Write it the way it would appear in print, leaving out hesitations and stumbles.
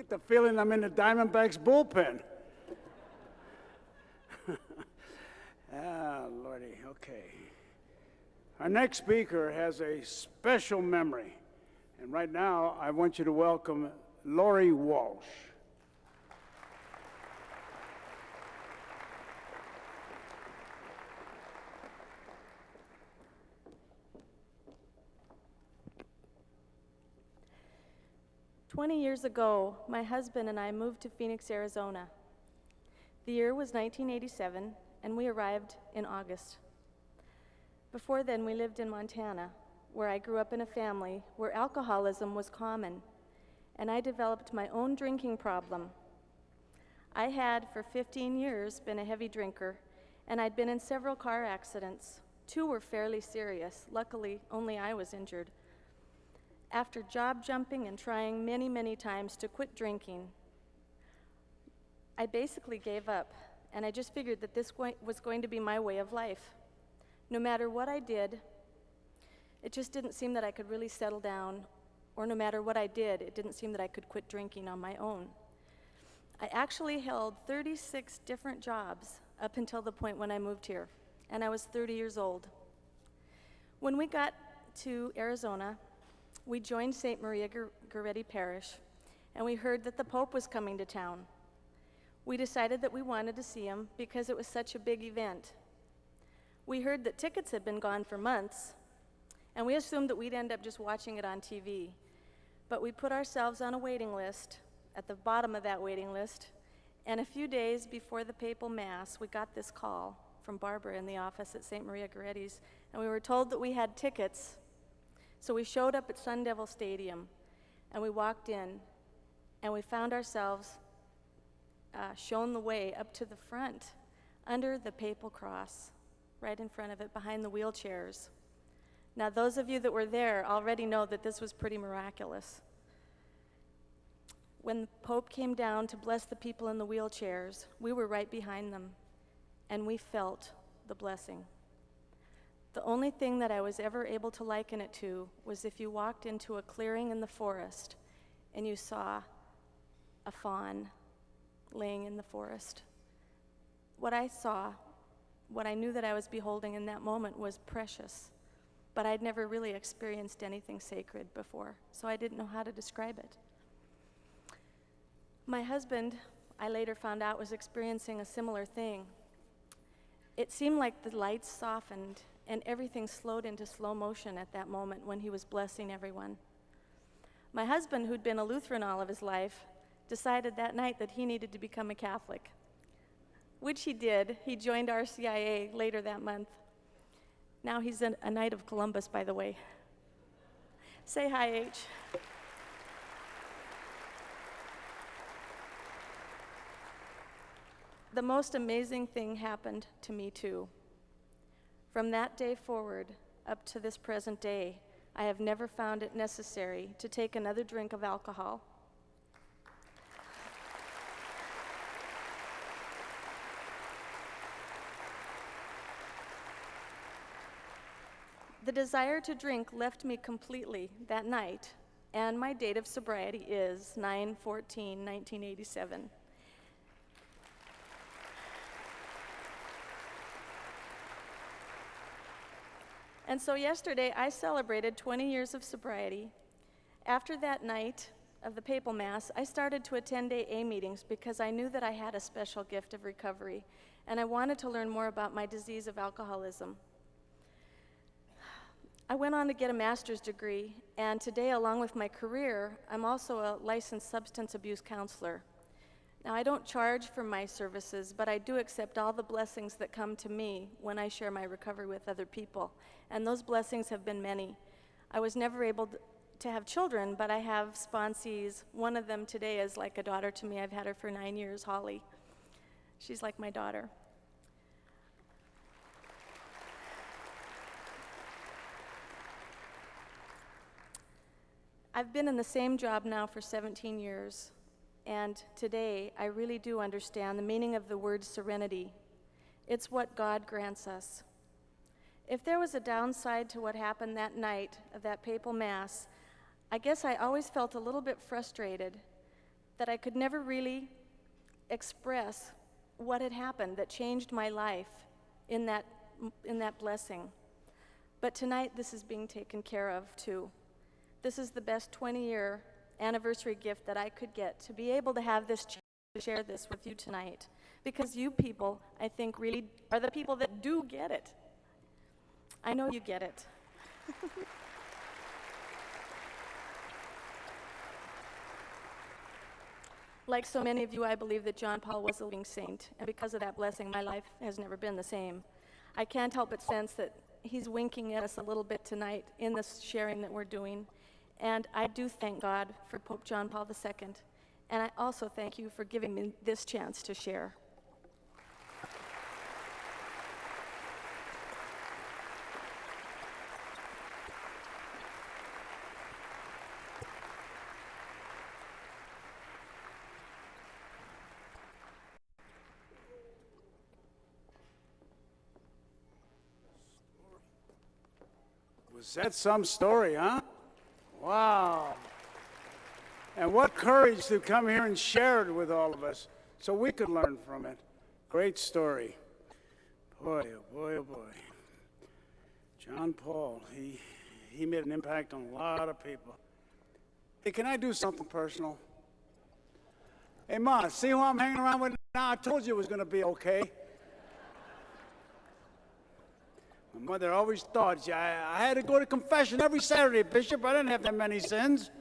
get the feeling I'm in the Diamondbacks bullpen. Ah, Lordy, okay. Our next speaker has a special memory. And right now, I want you to welcome Lori Walsh. "20 years ago, my husband and I moved to Phoenix, Arizona. The year was 1987, and we arrived in August. Before then, we lived in Montana, where I grew up in a family where alcoholism was common, and I developed my own drinking problem. I had, for 15 years, been a heavy drinker, and I'd been in several car accidents. 2 were fairly serious. Luckily, only I was injured. After job jumping and trying many, many times to quit drinking, I basically gave up, and I just figured that this was going to be my way of life. No matter what I did, it just didn't seem that I could really settle down, or no matter what I did, it didn't seem that I could quit drinking on my own. I actually held 36 different jobs up until the point when I moved here, and I was 30 years old. When we got to Arizona, we joined St. Maria Goretti Parish, and we heard that the Pope was coming to town. We decided that we wanted to see him because it was such a big event. We heard that tickets had been gone for months, and we assumed that we'd end up just watching it on TV. But we put ourselves on a waiting list, at the bottom of that waiting list, and a few days before the papal mass, we got this call from Barbara in the office at St. Maria Goretti's, and we were told that we had tickets. So we showed up at Sun Devil Stadium, and we walked in, and we found ourselves shown the way up to the front, under the papal cross, right in front of it, behind the wheelchairs. Now, those of you that were there already know that this was pretty miraculous. When the Pope came down to bless the people in the wheelchairs, we were right behind them, and we felt the blessing. The only thing that I was ever able to liken it to was if you walked into a clearing in the forest and you saw a fawn laying in the forest. What I saw, what I knew that I was beholding in that moment was precious, but I'd never really experienced anything sacred before, so I didn't know how to describe it. My husband, I later found out, was experiencing a similar thing. It seemed like the lights softened and everything slowed into slow motion at that moment when he was blessing everyone. My husband, who'd been a Lutheran all of his life, decided that night that he needed to become a Catholic, which he did. He joined RCIA later that month. Now he's a Knight of Columbus, by the way. Say hi, H. The most amazing thing happened to me, too. From that day forward, up to this present day, I have never found it necessary to take another drink of alcohol. The desire to drink left me completely that night, and my date of sobriety is 9/14/1987. And so yesterday, I celebrated 20 years of sobriety. After that night of the papal mass, I started to attend AA meetings because I knew that I had a special gift of recovery, and I wanted to learn more about my disease of alcoholism. I went on to get a master's degree, and today, along with my career, I'm also a licensed substance abuse counselor. Now, I don't charge for my services, but I do accept all the blessings that come to me when I share my recovery with other people, and those blessings have been many. I was never able to have children, but I have sponsees. One of them today is like a daughter to me. I've had her for 9 years, Holly. She's like my daughter. I've been in the same job now for 17 years, and today I really do understand the meaning of the word serenity. It's what God grants us. If there was a downside to what happened that night of that papal mass, I guess I always felt a little bit frustrated that I could never really express what had happened that changed my life in that blessing. But tonight, this is being taken care of too. This is the best 20-year anniversary gift that I could get, to be able to have this chance to share this with you tonight. Because you people, I think, really are the people that do get it. I know you get it. Like so many of you, I believe that John Paul was a living saint, and because of that blessing, my life has never been the same. I can't help but sense that he's winking at us a little bit tonight in this sharing that we're doing, and I do thank God for Pope John Paul II, and I also thank you for giving me this chance to share. Was that some story, huh? Wow. And what courage to come here and share it with all of us so we could learn from it. Great story. Boy, oh boy, oh boy. John Paul, he made an impact on a lot of people. Hey, can I do something personal? Hey, Ma, see who I'm hanging around with now? I told you it was going to be okay. My mother always thought I had to go to confession every Saturday, Bishop. I didn't have that many sins.